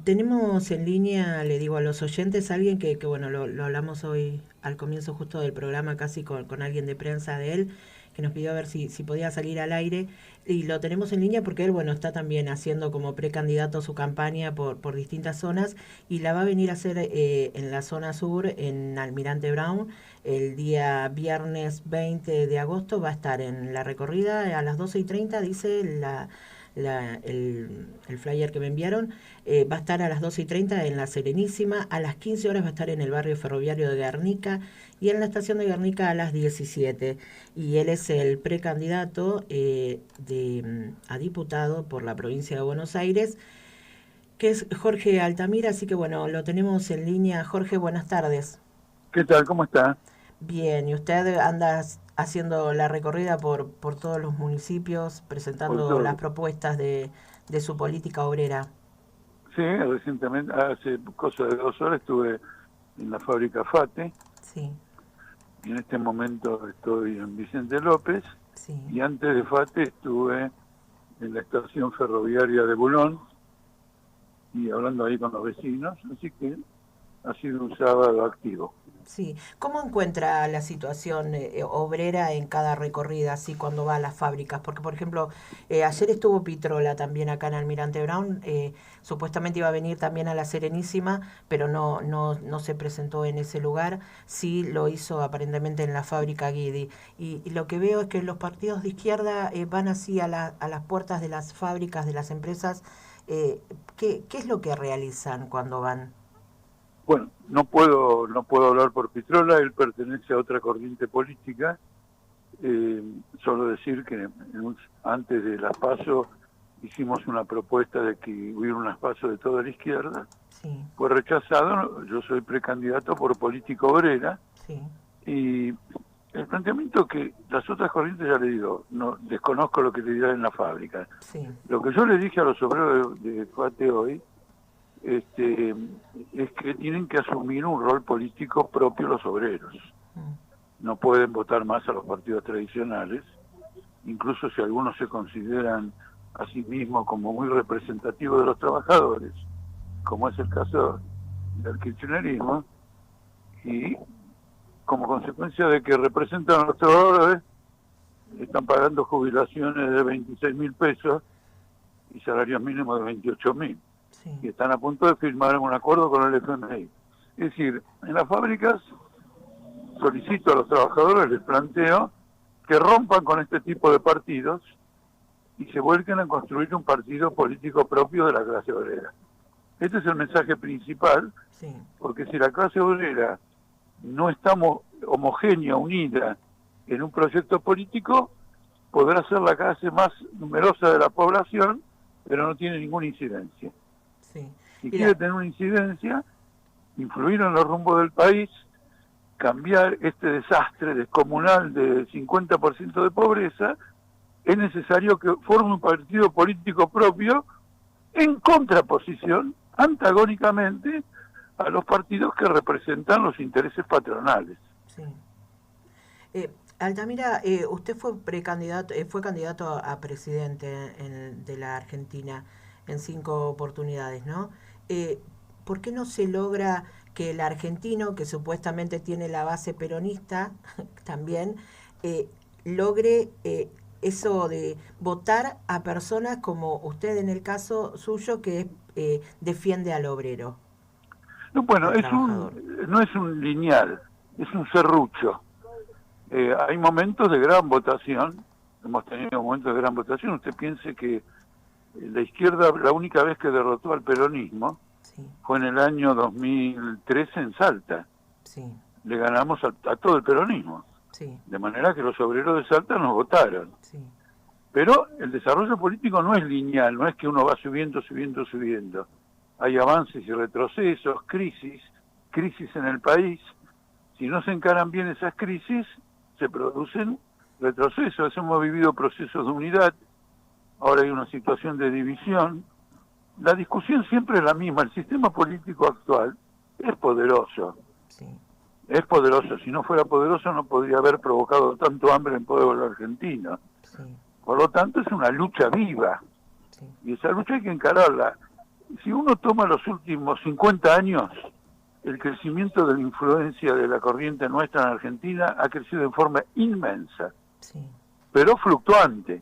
Tenemos en línea, le digo a los oyentes, alguien que bueno, lo hablamos hoy al comienzo justo del programa, casi con alguien de prensa de él, que nos pidió a ver si podía salir al aire. Y lo tenemos en línea porque él, bueno, está también haciendo como precandidato su campaña por distintas zonas y la va a venir a hacer en la zona sur, en Almirante Brown. El día viernes 20 de agosto va a estar en la recorrida a las 12:30, dice el flyer que me enviaron. Va a estar a las 12:30 en La Serenísima, a las 15 horas va a estar en el barrio ferroviario de Guernica y en la estación de Guernica a las 17. Y él es el precandidato a diputado por la provincia de Buenos Aires, que es Jorge Altamira, así que bueno, lo tenemos en línea. Jorge, buenas tardes. ¿Qué tal? ¿Cómo está? Bien, y usted anda haciendo la recorrida por todos los municipios, Por presentando las todo. propuestas de su política obrera. Sí, recientemente, hace cosa de 2 horas estuve en la fábrica FATE Sí, y en este momento estoy en Vicente López sí. y antes de FATE estuve en la estación ferroviaria de Bulón y hablando ahí con los vecinos, así que ha sido un sábado activo. Sí, ¿cómo encuentra la situación obrera en cada recorrida, así cuando va a las fábricas? Porque, por ejemplo, ayer estuvo Pitrola también acá en Almirante Brown, supuestamente iba a venir también a La Serenísima, pero no se presentó en ese lugar, sí lo hizo aparentemente en la fábrica Guidi. Y lo que veo es que los partidos de izquierda van así a las puertas de las fábricas, de las empresas. ¿Qué es lo que realizan cuando van? Bueno, no puedo hablar por Pitrola, él pertenece a otra corriente política. Solo decir que antes de las PASO hicimos una propuesta de que hubiera unas PASO de toda la izquierda. Sí, Fue rechazado, yo soy precandidato por política obrera sí, y el planteamiento que las otras corrientes, ya le digo, no desconozco lo que le dirán en la fábrica. sí. Lo que yo le dije a los obreros de FATE hoy es que tienen que asumir un rol político propio los obreros. Mm. No pueden votar más a los partidos tradicionales, incluso si algunos se consideran a sí mismos como muy representativos de los trabajadores, como es el caso del kirchnerismo, y como consecuencia de que representan a los trabajadores, están pagando jubilaciones de 26.000 pesos y salarios mínimos de 28.000, Sí, y están a punto de firmar un acuerdo con el FMI. Es decir, en las fábricas solicito a los trabajadores, les planteo que rompan con este tipo de partidos y se vuelquen a construir un partido político propio de la clase obrera. Este es el mensaje principal, sí, porque si la clase obrera no está homogénea, unida en un proyecto político, podrá ser la clase más numerosa de la población, pero no tiene ninguna incidencia. sí. Si quiere Mira, tener una incidencia, influir en los rumbos del país, cambiar este desastre descomunal de 50% de pobreza, es necesario que forme un partido político propio en contraposición, antagónicamente, a los partidos que representan los intereses patronales. sí. Altamira, usted fue candidato a presidente de la Argentina en 5 oportunidades, ¿no? Eh, ¿Por qué no se logra que el argentino, que supuestamente tiene la base peronista también, logre eso de votar a personas como usted en el caso suyo, que defiende al obrero, No, bueno, al trabajador? no es un lineal, es un serrucho. Hay momentos de gran votación, hemos tenido momentos de gran votación. Usted piense que la izquierda, la única vez que derrotó al peronismo Sí, fue en el año 2013 en Salta. sí, Le ganamos a todo el peronismo, sí, de manera que los obreros de Salta nos votaron. sí, Pero el desarrollo político no es lineal, no es que uno va subiendo, subiendo, subiendo. Hay avances y retrocesos, crisis en el país. Si no se encaran bien esas crisis, se producen retrocesos. Hemos vivido procesos de unidad, ahora hay una situación de división. La discusión siempre es la misma. El sistema político actual es poderoso. sí, Es poderoso. Si no fuera poderoso no podría haber provocado tanto hambre en el pueblo argentino. sí, Por lo tanto es una lucha viva. sí, Y esa lucha hay que encararla. Si uno toma los últimos 50 años, el crecimiento de la influencia de la corriente nuestra en Argentina ha crecido en forma inmensa, Sí. pero fluctuante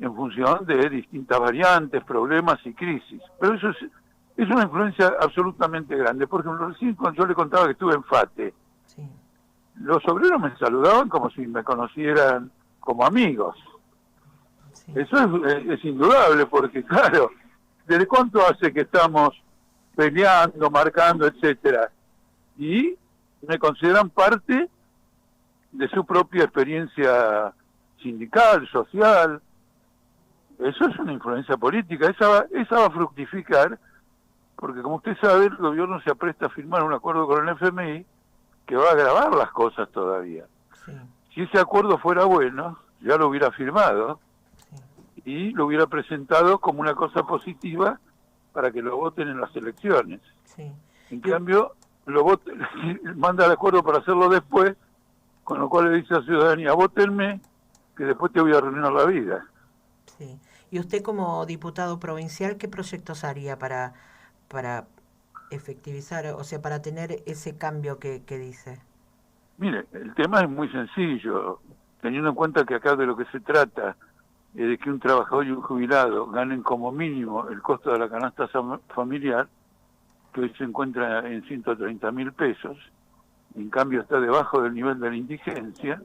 en función de distintas variantes, problemas y crisis. Pero eso es una influencia absolutamente grande. Por ejemplo, recién cuando yo le contaba que estuve en FATE, Sí. los obreros me saludaban como si me conocieran como amigos. Sí. Eso es indudable, porque claro, ¿desde cuánto hace que estamos peleando, marcando, etcétera? Y me consideran parte de su propia experiencia sindical, social. Eso es una influencia política, esa va a fructificar, porque como usted sabe, el gobierno se apresta a firmar un acuerdo con el FMI que va a agravar las cosas todavía. Sí. Si ese acuerdo fuera bueno, ya lo hubiera firmado Sí. y lo hubiera presentado como una cosa positiva para que lo voten en las elecciones. Sí. En cambio, manda el acuerdo para hacerlo después, con lo cual le dice a la ciudadanía, vótenme, que después te voy a arruinar la vida. Sí. Y usted como diputado provincial, ¿qué proyectos haría para efectivizar, o sea, para tener ese cambio que dice? Mire, el tema es muy sencillo, teniendo en cuenta que acá de lo que se trata es de que un trabajador y un jubilado ganen como mínimo el costo de la canasta familiar, que hoy se encuentra en 130.000 pesos, en cambio está debajo del nivel de la indigencia.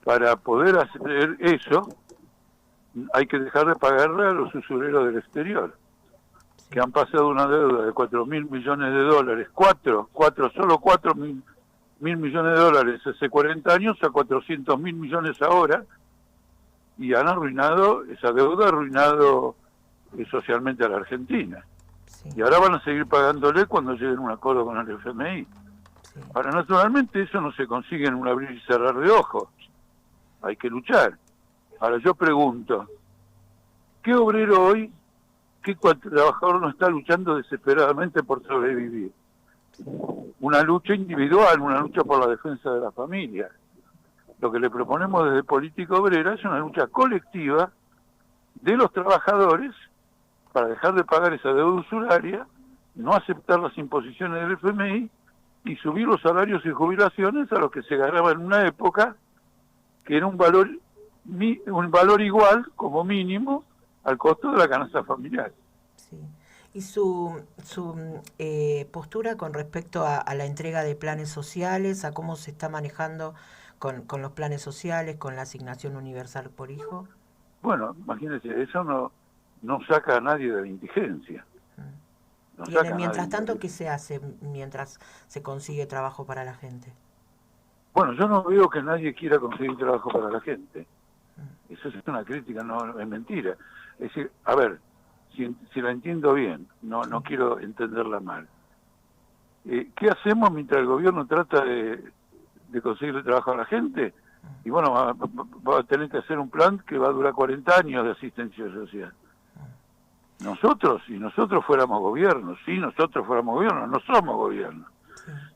Para poder hacer eso, hay que dejar de pagarle a los usureros del exterior, que han pasado una deuda de 4.000 millones de dólares, solo 4.000 millones de dólares hace 40 años a 400.000 millones ahora, y han arruinado, esa deuda ha arruinado socialmente a la Argentina. Sí. Y ahora van a seguir pagándole cuando lleguen a un acuerdo con el FMI. Sí. Ahora, naturalmente, eso no se consigue en un abrir y cerrar de ojos. Hay que luchar. Ahora, yo pregunto, ¿qué obrero hoy, qué trabajador no está luchando desesperadamente por sobrevivir? Una lucha individual, una lucha por la defensa de la familia. Lo que le proponemos desde Política Obrera es una lucha colectiva de los trabajadores para dejar de pagar esa deuda usuraria, no aceptar las imposiciones del FMI y subir los salarios y jubilaciones a los que se ganaban en una época que era un valor igual, como mínimo, al costo de la canasta familiar. Sí. ¿Y su postura con respecto a la entrega de planes sociales, a cómo se está manejando con los planes sociales, con la asignación universal por hijo? Bueno, imagínense, eso no saca a nadie de la indigencia. No Y saca mientras a nadie tanto, ¿qué se hace mientras se consigue trabajo para la gente? Bueno, yo no veo que nadie quiera conseguir trabajo para la gente. Eso es una crítica, no es mentira. Es decir, a ver, si la entiendo bien, no quiero entenderla mal. ¿Qué hacemos mientras el gobierno trata de conseguirle trabajo a la gente? Y bueno, va a tener que hacer un plan que va a durar 40 años de asistencia social. Si nosotros fuéramos gobierno, no somos gobierno.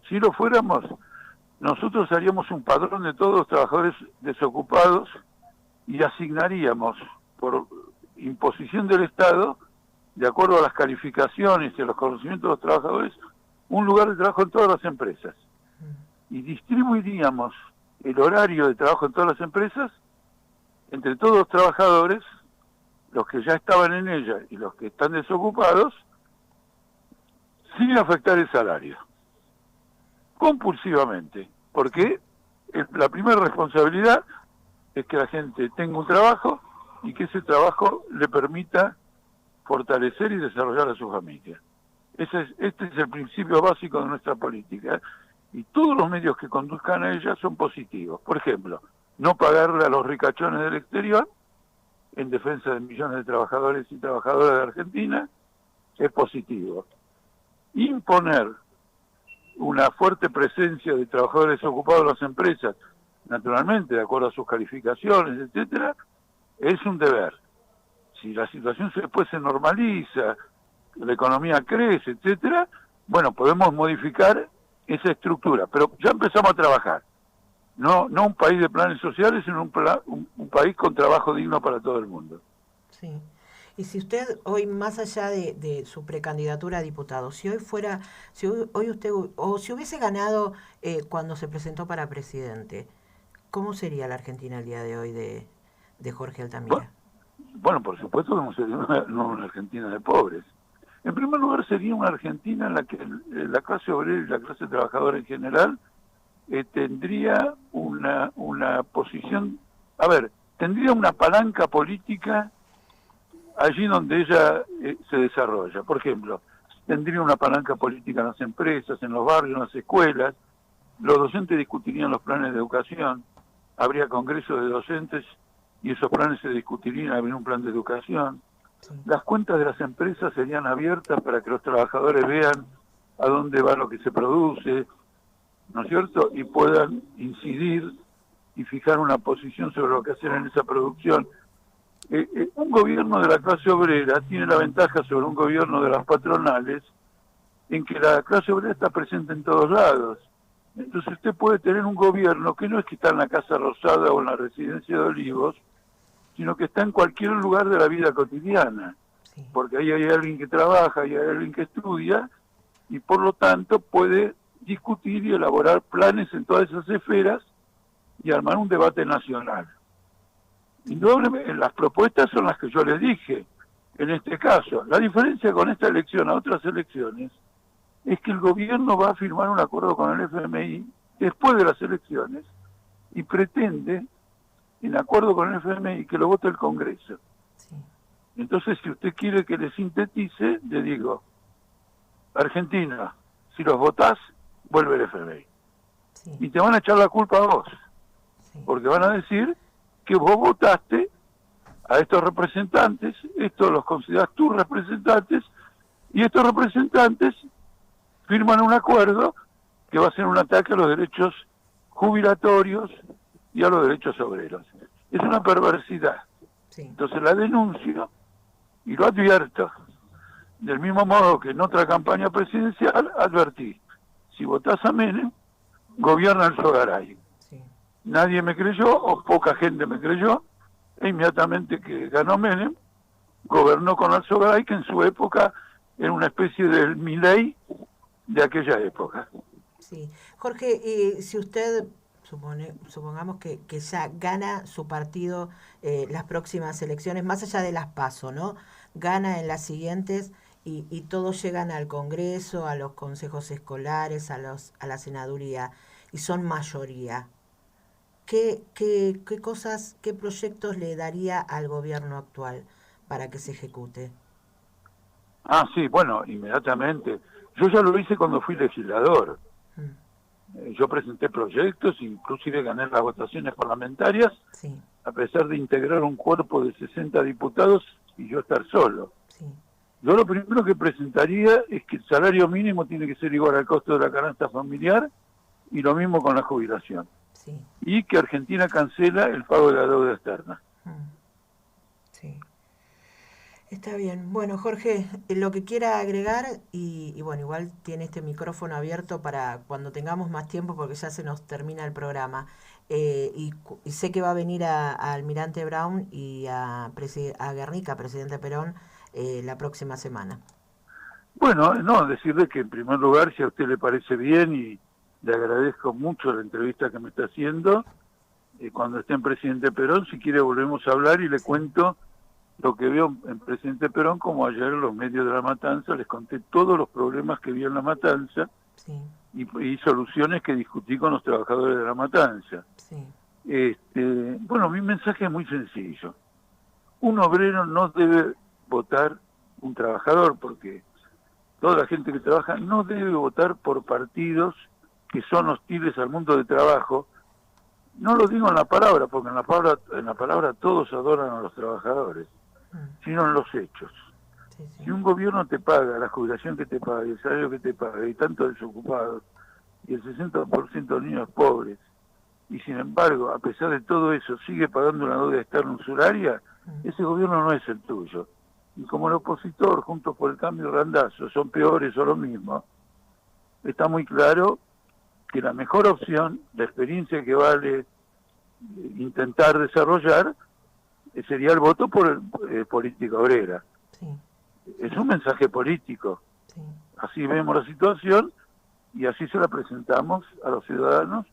Si lo fuéramos, nosotros haríamos un padrón de todos los trabajadores desocupados y asignaríamos por imposición del Estado, de acuerdo a las calificaciones y a los conocimientos de los trabajadores, un lugar de trabajo en todas las empresas. Y distribuiríamos el horario de trabajo en todas las empresas entre todos los trabajadores, los que ya estaban en ella y los que están desocupados, sin afectar el salario. Compulsivamente. Porque la primera responsabilidad es que la gente tenga un trabajo y que ese trabajo le permita fortalecer y desarrollar a su familia. Este es el principio básico de nuestra política. Y todos los medios que conduzcan a ella son positivos. Por ejemplo, no pagarle a los ricachones del exterior, en defensa de millones de trabajadores y trabajadoras de Argentina, es positivo. Imponer una fuerte presencia de trabajadores ocupados en las empresas, naturalmente, de acuerdo a sus calificaciones, etcétera, es un deber. Si la situación después se normaliza, la economía crece, etcétera, bueno, podemos modificar esa estructura, pero ya empezamos a trabajar. No un país de planes sociales, sino un país con trabajo digno para todo el mundo. Sí. Y si usted hoy, más allá de su precandidatura a diputado, si hoy fuera, si hoy usted, o si hubiese ganado cuando se presentó para presidente, ¿cómo sería la Argentina el día de hoy de Jorge Bueno, Altamira? bueno, por supuesto que no sería no una Argentina de pobres. En primer lugar, sería una Argentina en la que la clase obrera y la clase trabajadora en general tendría una posición, a ver, tendría una palanca política allí donde ella se desarrolla. Por ejemplo, tendría una palanca política en las empresas, en los barrios, en las escuelas, los docentes discutirían los planes de educación, habría congresos de docentes y esos planes se discutirían, habría un plan de educación. Sí. Las cuentas de las empresas serían abiertas para que los trabajadores vean a dónde va lo que se produce, ¿no es cierto? Y puedan incidir y fijar una posición sobre lo que hacer en esa producción. Un gobierno de la clase obrera tiene la ventaja sobre un gobierno de las patronales en que la clase obrera está presente en todos lados. Entonces usted puede tener un gobierno que no es que está en la Casa Rosada o en la Residencia de Olivos, sino que está en cualquier lugar de la vida cotidiana, Sí. porque ahí hay alguien que trabaja, ahí hay alguien que estudia, y por lo tanto puede discutir y elaborar planes en todas esas esferas y armar un debate nacional. Indudablemente, las propuestas son las que yo les dije. En este caso, la diferencia con esta elección a otras elecciones es que el gobierno va a firmar un acuerdo con el FMI después de las elecciones y pretende, en acuerdo con el FMI, que lo vote el Congreso. Sí. Entonces, si usted quiere que le sintetice, le digo, Argentina, si los votás, vuelve el FMI. Sí. Y te van a echar la culpa a vos, Sí. porque van a decir que vos votaste a estos representantes, estos los considerás tus representantes, y estos representantes firman un acuerdo que va a ser un ataque a los derechos jubilatorios y a los derechos obreros. Es una perversidad. Sí. Entonces la denuncio y lo advierto, del mismo modo que en otra campaña presidencial advertí, si votás a Menem, gobierna el Sogaray. Sí. Nadie me creyó, o poca gente me creyó, e inmediatamente que ganó Menem, gobernó con Alzogaray, que en su época era una especie del Milei de aquella época. Sí. Jorge, si usted supongamos que ya gana su partido las próximas elecciones, más allá de las PASO, ¿no? Gana en las siguientes y todos llegan al Congreso, a los consejos escolares, a la senaduría y son mayoría. ¿Qué cosas, qué proyectos le daría al gobierno actual para que se ejecute? Ah, sí, bueno, inmediatamente. Yo ya lo hice cuando fui legislador. Yo presenté proyectos, inclusive gané las votaciones parlamentarias, Sí, a pesar de integrar un cuerpo de 60 diputados y yo estar solo. sí, Yo lo primero que presentaría es que el salario mínimo tiene que ser igual al costo de la canasta familiar y lo mismo con la jubilación. sí. Y que Argentina cancela el pago de la deuda externa. Sí. Está bien. Bueno, Jorge, lo que quiera agregar y bueno, igual tiene este micrófono abierto para cuando tengamos más tiempo porque ya se nos termina el programa. Y sé que va a venir a Almirante Brown y a Guernica, presidente Perón, la próxima semana. Bueno, no, decirle que en primer lugar, si a usted le parece bien y le agradezco mucho la entrevista que me está haciendo, cuando esté en Presidente Perón, si quiere volvemos a hablar y le cuento lo que veo en Presidente Perón, como ayer en los medios de La Matanza, les conté todos los problemas que vi en La Matanza Sí, y soluciones que discutí con los trabajadores de La Matanza. sí, Bueno, mi mensaje es muy sencillo. Un obrero no debe votar un trabajador, porque toda la gente que trabaja no debe votar por partidos que son hostiles al mundo de trabajo. No lo digo en la palabra, porque en la palabra todos adoran a los trabajadores, sino en los hechos. sí, sí. Si un gobierno te paga la jubilación que te paga y el salario que te paga y tantos desocupados y el 60% de niños pobres, y sin embargo, a pesar de todo eso, sigue pagando una deuda externa usuraria, ese gobierno no es el tuyo. Y como el opositor, Juntos por el Cambio y Randazzo, son peores o lo mismo, está muy claro que la mejor opción, la experiencia que vale intentar desarrollar, sería el voto por política obrera. Sí, Es un mensaje político. sí. Así vemos la situación y así se la presentamos a los ciudadanos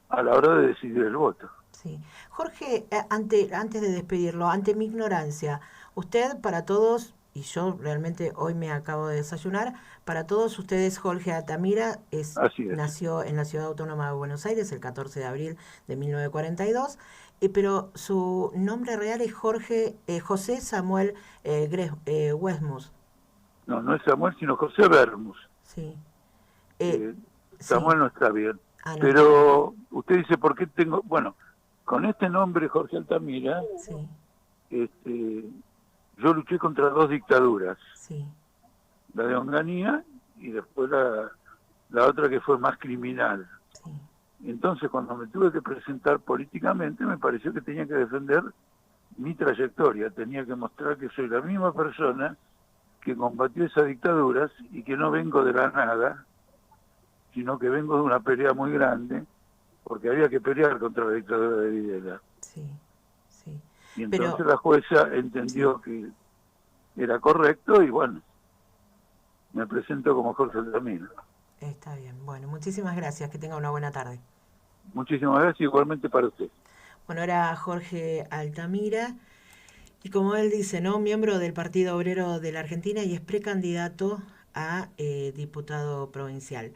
a la hora de decidir el voto. Sí. Jorge, antes de despedirlo, ante mi ignorancia, usted para todos, y yo realmente hoy me acabo de desayunar, para todos ustedes Jorge Altamira Así es. nació en la Ciudad Autónoma de Buenos Aires el 14 de abril de 1942, pero su nombre real es José Samuel Westmus. No, no es Samuel, sino José Bermus. Sí. Eh, Eh, sí. Samuel no está bien. Ah, no está bien. Pero usted dice, ¿por qué tengo...? Bueno, con este nombre, Jorge Altamira, Sí, este, yo luché contra dos dictaduras, sí, la de Onganía y después la otra que fue más criminal. sí, Entonces, cuando me tuve que presentar políticamente, me pareció que tenía que defender mi trayectoria, tenía que mostrar que soy la misma persona que combatió esas dictaduras y que no vengo de la nada, sino que vengo de una pelea muy grande, porque había que pelear contra la dictadura de Videla. sí, sí. Y entonces Pero, la jueza sí. entendió que era correcto y bueno, me presento como Jorge Altamira. Está bien. Bueno, muchísimas gracias. Que tenga una buena tarde. Muchísimas gracias, igualmente para usted. Bueno, era Jorge Altamira y como él dice, ¿no? Miembro del Partido Obrero de la Argentina y es precandidato a diputado provincial.